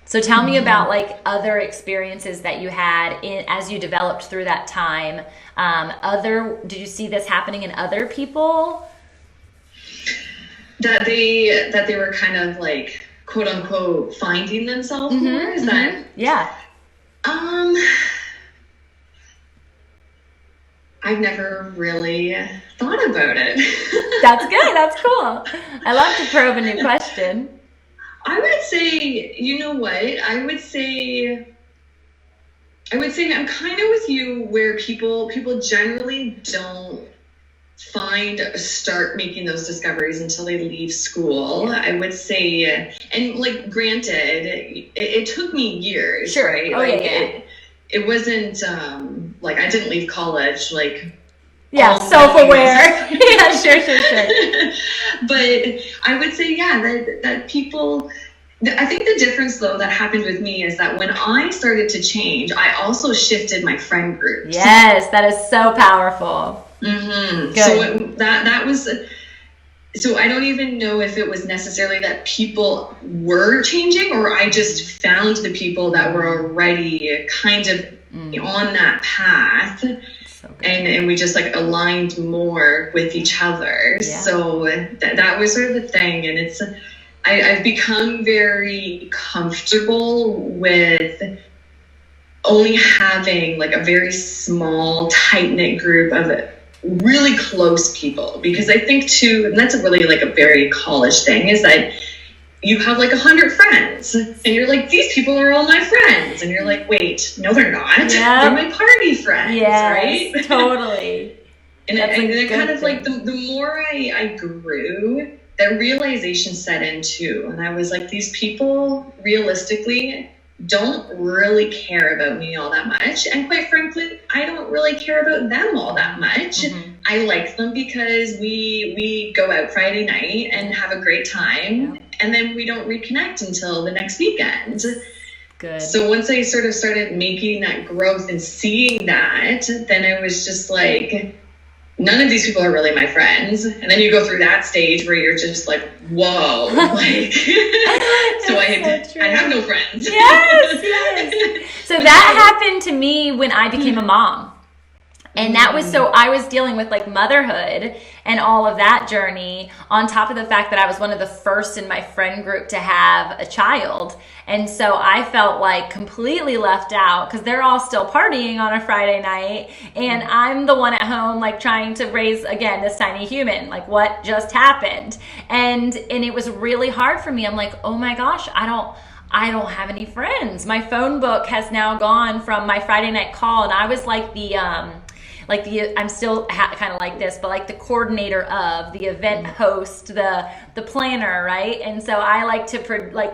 Speaker 1: So tell me about like other experiences that you had as you developed through that time. Did you see this happening in other people?
Speaker 2: That they were kind of like, quote unquote, finding themselves more? Is that?
Speaker 1: Yeah.
Speaker 2: I've never really thought about it.
Speaker 1: That's good. That's cool. I love to probe a new question.
Speaker 2: I would say, you know what? I would say I'm kind of with you, where people generally don't start making those discoveries until they leave school. I would say, and like, granted, it took me years,
Speaker 1: sure.
Speaker 2: right?
Speaker 1: Oh,
Speaker 2: like,
Speaker 1: yeah.
Speaker 2: It wasn't like I didn't leave college like,
Speaker 1: yeah, self-aware. Yeah, sure.
Speaker 2: But I would say, that people, I think the difference though that happened with me is that when I started to change, I also shifted my friend groups.
Speaker 1: Yes, that is so powerful.
Speaker 2: Mm-hmm. So that was, so I don't even know if it was necessarily that people were changing, or I just found the people that were already kind of on that path. And we just like aligned more with each other. Yeah. So that was sort of the thing. And I've become very comfortable with only having like a very small, tight-knit group of really close people. Because I think too, and that's really like a very college thing, is that you have like 100 friends and you're like, these people are all my friends. And you're like, wait, no, they're not. Yep. They're my party friends, right?
Speaker 1: Totally.
Speaker 2: And it kind of like, the more I grew, that realization set in too. And I was like, these people realistically don't really care about me all that much. And quite frankly, I don't really care about them all that much. Mm-hmm. I like them because we go out Friday night and have a great time. Yeah. And then we don't reconnect until the next weekend.
Speaker 1: Good.
Speaker 2: So once I sort of started making that growth and seeing that, then I was just like, none of these people are really my friends. And then you go through that stage where you're just like, whoa, like, so I have no friends.
Speaker 1: Yes. So that happened to me when I became a mom. And that was, so I was dealing with like motherhood and all of that journey, on top of the fact that I was one of the first in my friend group to have a child. And so I felt like completely left out, because they're all still partying on a Friday night. And I'm the one at home, like, trying to raise, again, this tiny human. Like, what just happened? And it was really hard for me. I'm like, oh my gosh, I don't have any friends. My phone book has now gone from my Friday night call, and I was like I'm still kind of like this, but like the coordinator of the event host, the planner, right? And so I like to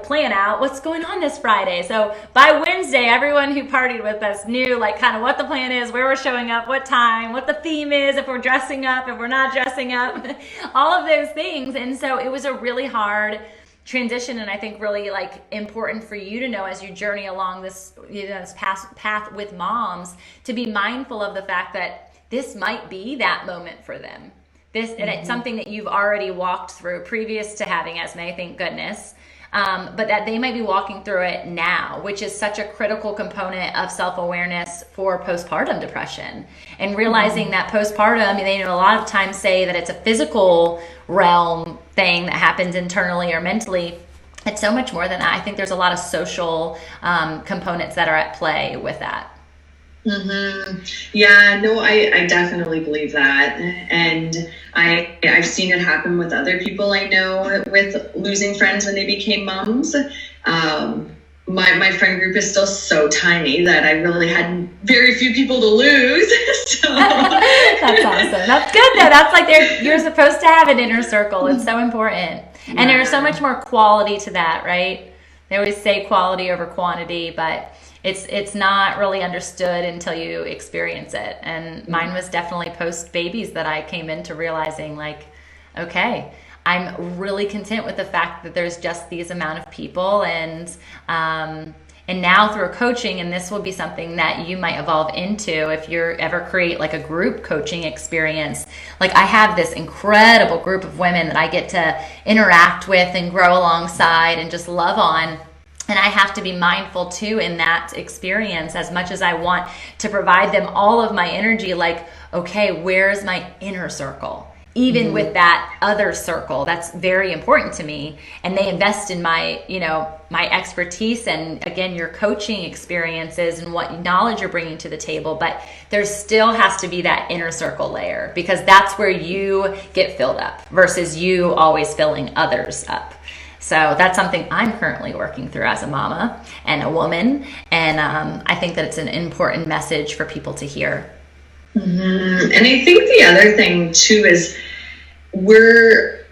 Speaker 1: plan out what's going on this Friday. So by Wednesday, everyone who partied with us knew like kind of what the plan is, where we're showing up, what time, what the theme is, if we're dressing up, if we're not dressing up, all of those things. And so it was a really hard transition, and I think really like important for you to know as you journey along this, this path with moms, to be mindful of the fact that this might be that moment for them. And it's something that you've already walked through previous to having Esme, thank goodness. But that they might be walking through it now, which is such a critical component of self-awareness for postpartum depression. And realizing that postpartum, they a lot of times say that it's a physical realm thing that happens internally or mentally. It's so much more than that. I think there's a lot of social components that are at play with that.
Speaker 2: Mm-hmm. Yeah, no, I definitely believe that. And I've seen it happen with other people I know with losing friends when they became moms. My friend group is still so tiny that I really had very few people to lose. So.
Speaker 1: That's awesome. That's good though. That's like you're supposed to have an inner circle. It's so important. And there's so much more quality to that, right? They always say quality over quantity, but it's not really understood until you experience it. And mine was definitely post babies that I came into realizing, like, okay, I'm really content with the fact that there's just these amount of people. And now through coaching, and this will be something that you might evolve into if you ever create like a group coaching experience. Like, I have this incredible group of women that I get to interact with and grow alongside and just love on. And I have to be mindful too in that experience, as much as I want to provide them all of my energy, like, okay, where's my inner circle? Even with that other circle, that's very important to me. And they invest in my, my expertise and, again, your coaching experiences and what knowledge you're bringing to the table. But there still has to be that inner circle layer, because that's where you get filled up versus you always filling others up. So that's something I'm currently working through as a mama and a woman. And I think that it's an important message for people to hear.
Speaker 2: And I think the other thing too is we're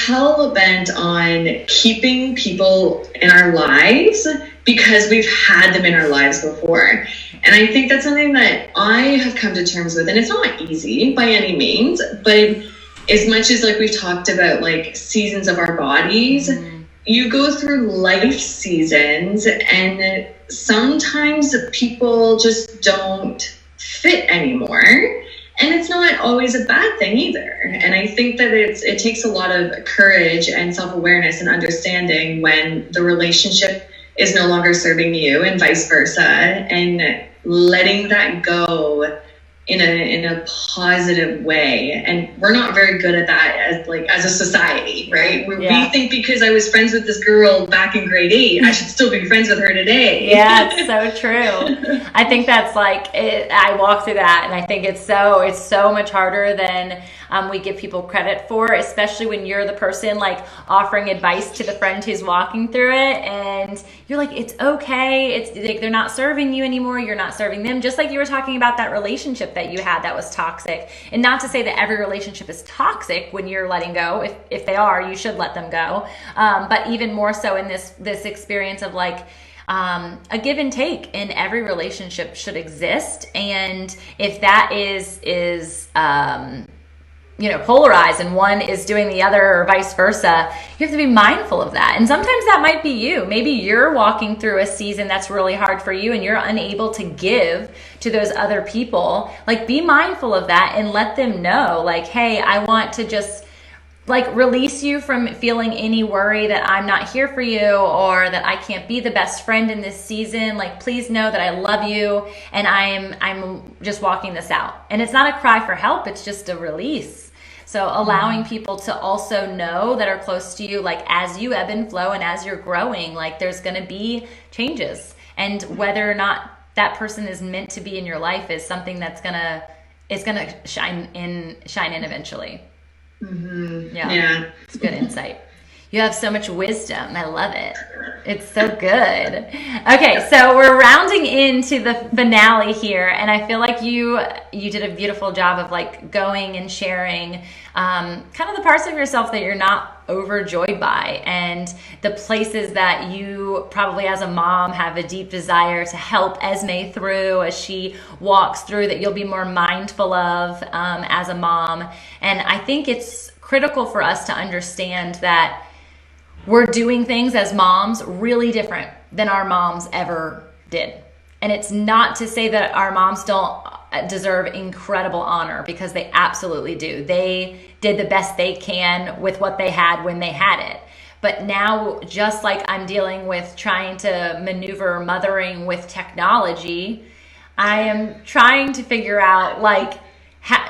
Speaker 2: hell bent on keeping people in our lives because we've had them in our lives before. And I think that's something that I have come to terms with. And it's not easy by any means, but as much as, like, we've talked about, like, seasons of our bodies, you go through life seasons, and sometimes people just don't fit anymore. And it's not always a bad thing either. And I think that it takes a lot of courage and self-awareness and understanding when the relationship is no longer serving you and vice versa, and letting that go in a positive way. And we're not very good at that as a society, right? We think because I was friends with this girl back in grade 8, I should still be friends with her today.
Speaker 1: Yeah, it's so true. I think that's like it. I walk through that, and I think it's so much harder than we give people credit for, especially when you're the person like offering advice to the friend who's walking through it, and you're like, it's okay. It's like they're not serving you anymore. You're not serving them. Just like you were talking about that relationship that you had that was toxic. And not to say that every relationship is toxic when you're letting go. If they are, you should let them go. But even more so in this experience of like, a give and take in every relationship should exist. And if that is polarized and one is doing the other or vice versa, you have to be mindful of that. And sometimes that might be you. Maybe you're walking through a season that's really hard for you and you're unable to give to those other people. Like, be mindful of that and let them know, like, hey, I want to just like release you from feeling any worry that I'm not here for you or that I can't be the best friend in this season. Like, please know that I love you and I'm just walking this out. And it's not a cry for help, it's just a release. So allowing people to also know that are close to you, like as you ebb and flow and as you're growing, like there's going to be changes, and whether or not that person is meant to be in your life is something that's gonna shine in eventually.
Speaker 2: Mm-hmm.
Speaker 1: Yeah. It's good insight. You have so much wisdom. I love it. It's so good. Okay, so we're rounding into the finale here, and I feel like you did a beautiful job of like going and sharing kind of the parts of yourself that you're not overjoyed by, and the places that you probably as a mom have a deep desire to help Esme through as she walks through, that you'll be more mindful of as a mom. And I think it's critical for us to understand that we're doing things as moms really different than our moms ever did. And it's not to say that our moms don't deserve incredible honor, because they absolutely do. They did the best they can with what they had when they had it. But now, just like I'm dealing with trying to maneuver mothering with technology, I am trying to figure out like,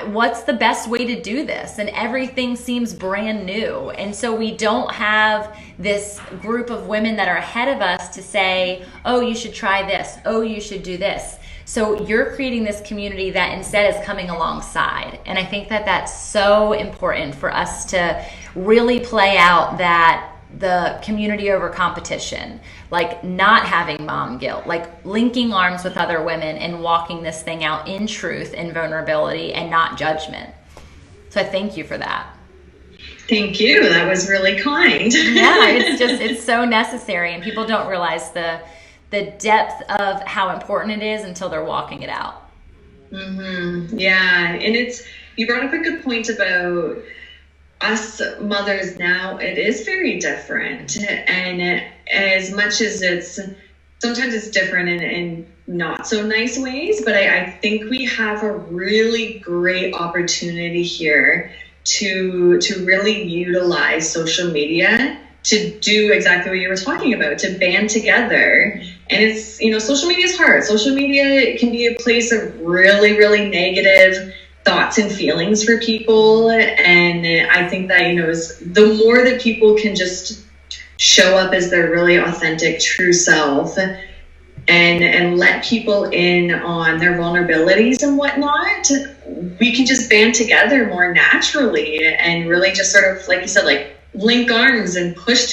Speaker 1: what's the best way to do this? And everything seems brand new. And so we don't have this group of women that are ahead of us to say, oh, you should try this. Oh, you should do this. So you're creating this community that instead is coming alongside. And I think that that's so important for us to really play out that the community over competition, like not having mom guilt, like linking arms with other women and walking this thing out in truth and vulnerability and not judgment. So I thank you for that.
Speaker 2: Thank you. That was really kind.
Speaker 1: Yeah, it's so necessary, and people don't realize the the depth of how important it is until they're walking it out.
Speaker 2: Yeah. And you brought up a good point about us mothers now. It is very different. And as much as sometimes it's different in not so nice ways, but I think we have a really great opportunity here to really utilize social media to do exactly what you were talking about, to band together. And it's, social media is hard. Social media can be a place of really, really negative thoughts and feelings for people. And I think that, the more that people can just show up as their really authentic, true self and let people in on their vulnerabilities and whatnot, we can just band together more naturally and really just sort of, like you said, like link arms and push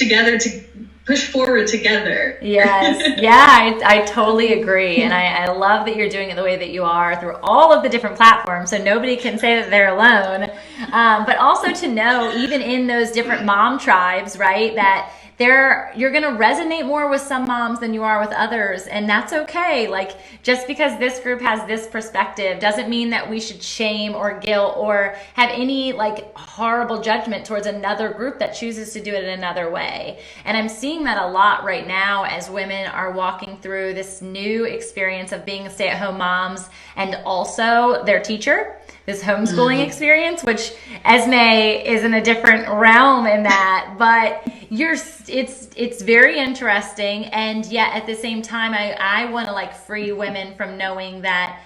Speaker 2: forward together.
Speaker 1: Yes. Yeah, I totally agree. And I love that you're doing it the way that you are through all of the different platforms. So nobody can say that they're alone. But also to know, even in those different mom tribes, right, that you're going to resonate more with some moms than you are with others. And that's okay. Like, just because this group has this perspective doesn't mean that we should shame or guilt or have any like horrible judgment towards another group that chooses to do it another way. And I'm seeing that a lot right now as women are walking through this new experience of being stay-at-home moms and also their teacher. This homeschooling experience, which Esme is in a different realm in that, but it's very interesting. And yet at the same time, I want to like free women from knowing that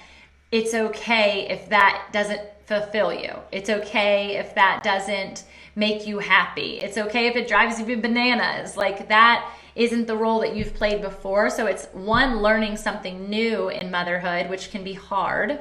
Speaker 1: it's okay if that doesn't fulfill you. It's okay if that doesn't make you happy. It's okay if it drives you bananas. Like, that isn't the role that you've played before. So it's learning something new in motherhood, which can be hard.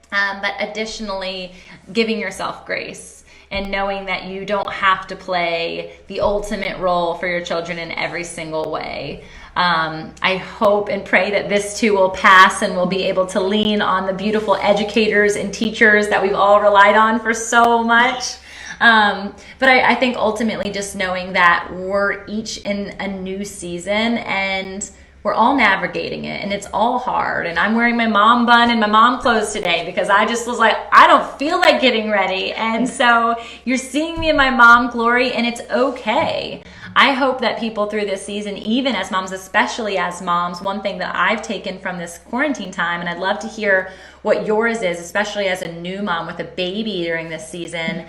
Speaker 1: But additionally, giving yourself grace and knowing that you don't have to play the ultimate role for your children in every single way. I hope and pray that this too will pass and we'll be able to lean on the beautiful educators and teachers that we've all relied on for so much. But I think ultimately just knowing that we're each in a new season and we're all navigating it, and it's all hard. And I'm wearing my mom bun and my mom clothes today because I just was like, I don't feel like getting ready. And so you're seeing me in my mom glory, and it's okay. I hope that people through this season, even as moms, especially as moms, one thing that I've taken from this quarantine time, and I'd love to hear what yours is, especially as a new mom with a baby during this season,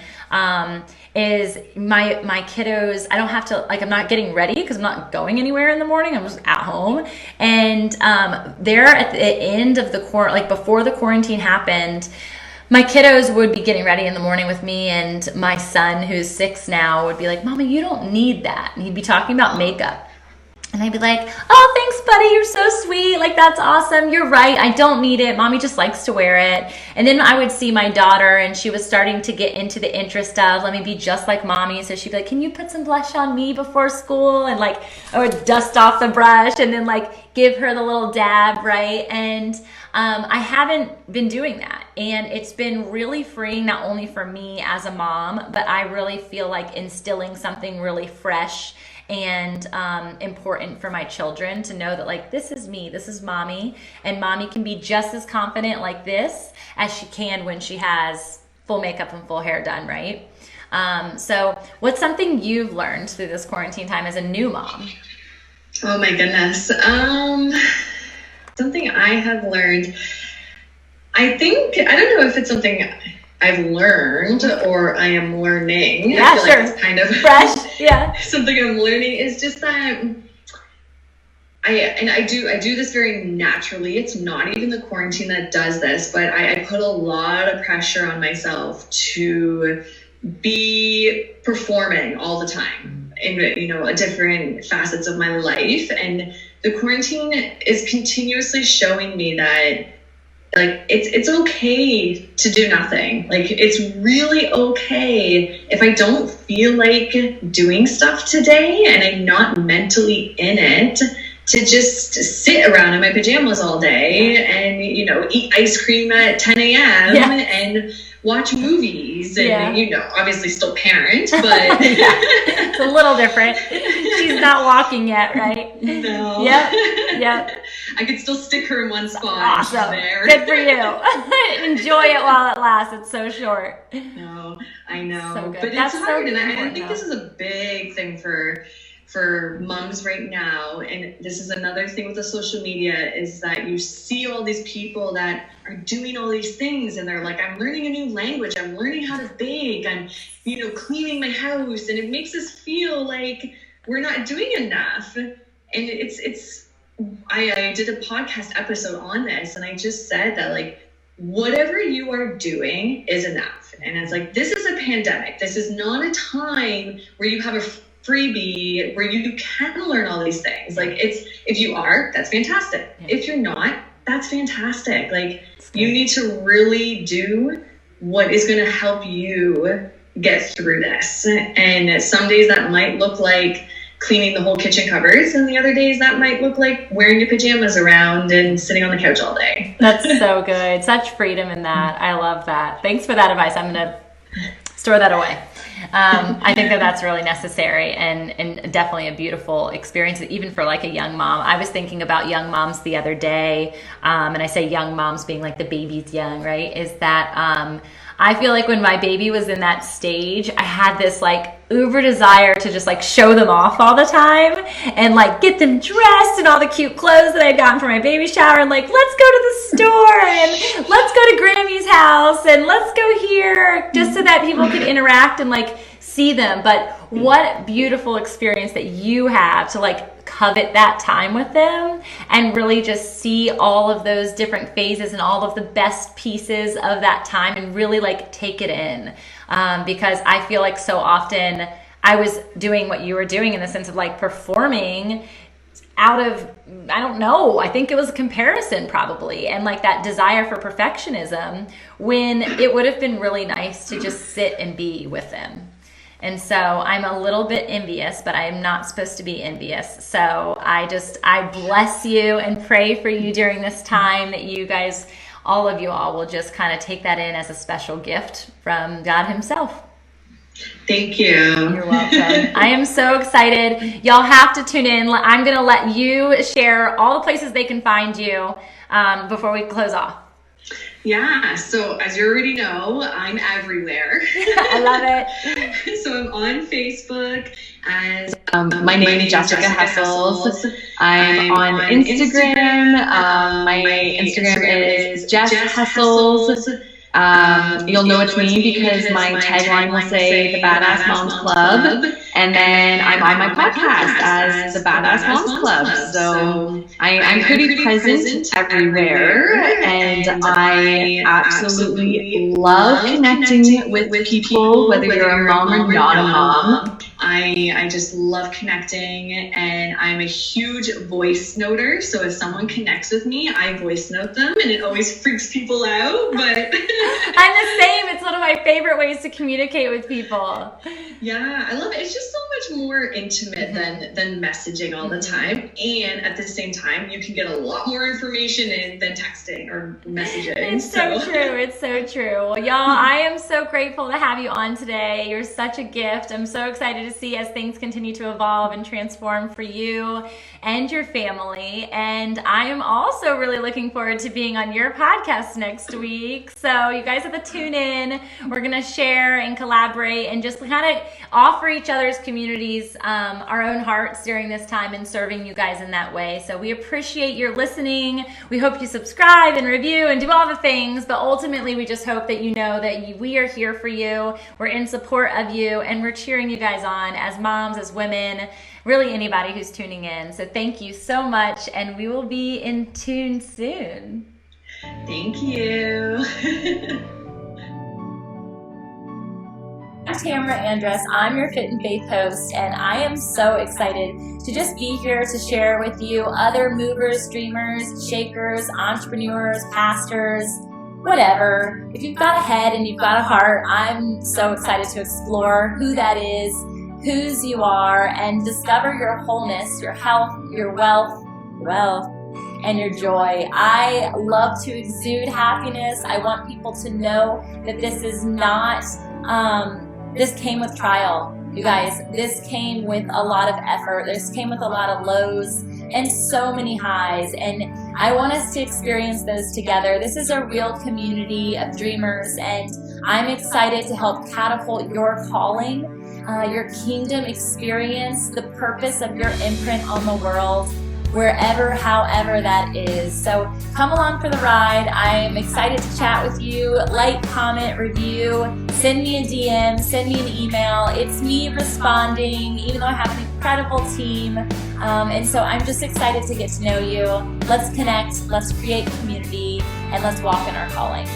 Speaker 1: is my kiddos, I don't have to, like, I'm not getting ready because I'm not going anywhere in the morning. I'm just at home. And they're at the end of before the quarantine happened, my kiddos would be getting ready in the morning with me, and my son, who's 6 now, would be like, Mama, you don't need that. And he'd be talking about makeup. And I'd be like, oh, thanks, buddy. You're so sweet. Like, that's awesome. You're right. I don't need it. Mommy just likes to wear it. And then I would see my daughter, and she was starting to get into the interest of, let me be just like mommy. So she'd be like, can you put some blush on me before school? And like, I would dust off the brush and then like give her the little dab, right? And I haven't been doing that. And it's been really freeing, not only for me as a mom, but I really feel like instilling something really fresh and important for my children to know that, like, this is me, this is mommy, and mommy can be just as confident like this as she can when she has full makeup and full hair done, right? So what's something you've learned through this quarantine time as a new mom?
Speaker 2: Oh my goodness. Something I have learned, I don't know if it's something I've learned or I am learning.
Speaker 1: Yeah,
Speaker 2: I feel
Speaker 1: sure.
Speaker 2: like it's kind of
Speaker 1: fresh. Yeah.
Speaker 2: Something I'm learning is just that I do this very naturally. It's not even the quarantine that does this, but I put a lot of pressure on myself to be performing all the time in, different facets of my life. And the quarantine is continuously showing me that, like, it's okay to do nothing. Like, it's really okay if I don't feel like doing stuff today and I'm not mentally in it, to just sit around in my pajamas all day and, eat ice cream at 10 a.m. and watch movies and, obviously still parent, but
Speaker 1: it's a little different. She's not walking yet, right?
Speaker 2: No.
Speaker 1: Yep.
Speaker 2: I could still stick her in one spot.
Speaker 1: Awesome.
Speaker 2: There.
Speaker 1: Good for you. Enjoy it while it lasts. It's so short.
Speaker 2: No, I know.
Speaker 1: So good.
Speaker 2: But
Speaker 1: That's
Speaker 2: it's hard.
Speaker 1: so
Speaker 2: And I think
Speaker 1: though.
Speaker 2: this is a big thing for moms right now. And this is another thing with the social media, is that you see all these people that are doing all these things, and they're like, I'm learning a new language, I'm learning how to bake, I'm, cleaning my house, and it makes us feel like we're not doing enough. And I did a podcast episode on this, and I just said that, like, whatever you are doing is enough. And it's like, this is a pandemic. This is not a time where you have a freebie where you can learn all these things. Like, if you are, that's fantastic. Yeah. If you're not, that's fantastic. Like, you need to really do what is going to help you get through this. And some days that might look like cleaning the whole kitchen cupboards, and the other days that might look like wearing your pajamas around and sitting on the couch all day.
Speaker 1: That's so good. Such freedom in that. I love that. Thanks for that advice. I'm going to store that away. I think that's really necessary and definitely a beautiful experience, even for like a young mom. I was thinking about young moms the other day, and I say young moms being like the baby's young, right? Is that I feel like when my baby was in that stage, I had this like uber desire to just like show them off all the time and like get them dressed in all the cute clothes that I'd gotten for my baby shower, and like, let's go to the store and let's go to Grammy's house and let's go here, just so that people could interact and like see them. But what beautiful experience that you have to like covet that time with them and really just see all of those different phases and all of the best pieces of that time and really like take it in. Because I feel like so often I was doing what you were doing, in the sense of like performing out of, I don't know, I think it was a comparison probably, and like that desire for perfectionism, when it would have been really nice to just sit and be with them. And so I'm a little bit envious, but I'm not supposed to be envious. So I bless you and pray for you during this time, that you guys, all of you all, will just kind of take that in as a special gift from God himself.
Speaker 2: Thank you.
Speaker 1: You're welcome. I am so excited. Y'all have to tune in. I'm going to let you share all the places they can find you before we close off.
Speaker 2: Yeah, so as you already know, I'm everywhere.
Speaker 1: I love it.
Speaker 2: So I'm on Facebook as my name is Jessica Hessels. I'm on Instagram. My Instagram is Jess Hessels. You'll know it's me because my tagline will say the Badass Moms Club, and then I'm on my podcast as the Badass Moms Club. So I'm pretty present everywhere, and I absolutely love connecting with people, whether you're a mom or not a mom. I just love connecting, and I'm a huge voice noter. So if someone connects with me, I voice note them, and it always freaks people out, but
Speaker 1: I'm the same. It's one of my favorite ways to communicate with people.
Speaker 2: Yeah, I love it. It's just so much more intimate than messaging all the time. And at the same time, you can get a lot more information in than texting or messaging.
Speaker 1: It's so true. It's so true. Well, y'all, I am so grateful to have you on today. You're such a gift. I'm so excited to see as things continue to evolve and transform for you and your family. And I am also really looking forward to being on your podcast next week. So you guys have to tune in. We're going to share and collaborate and just kind of offer each other's communities our own hearts during this time, and serving you guys in that way. So we appreciate your listening. We hope you subscribe and review and do all the things, but ultimately we just hope that you know that we are here for you. We're in support of you, and we're cheering you guys on as moms, as women, really anybody who's tuning in. So thank you so much, and we will be in tune soon.
Speaker 2: Thank you.
Speaker 1: I'm Tamra Andress. I'm your Fit and Faith host, and I am so excited to just be here to share with you other movers, dreamers, shakers, entrepreneurs, pastors, whatever. If you've got a head and you've got a heart, I'm so excited to explore who that is, whose you are, and discover your wholeness, your health, your wealth, and your joy. I love to exude happiness. I want people to know that this is not, this came with trial. You guys, this came with a lot of effort. This came with a lot of lows. and so many highs. And I want us to experience those together. This is a real community of dreamers, and I'm excited to help catapult your calling, your kingdom experience, the purpose of your imprint on the world, wherever, however that is. So come along for the ride. I'm excited to chat with you. Like, comment, review, send me a DM, send me an email. It's me responding, even though I have an incredible team. And so I'm just excited to get to know you. Let's connect, let's create community, and let's walk in our calling.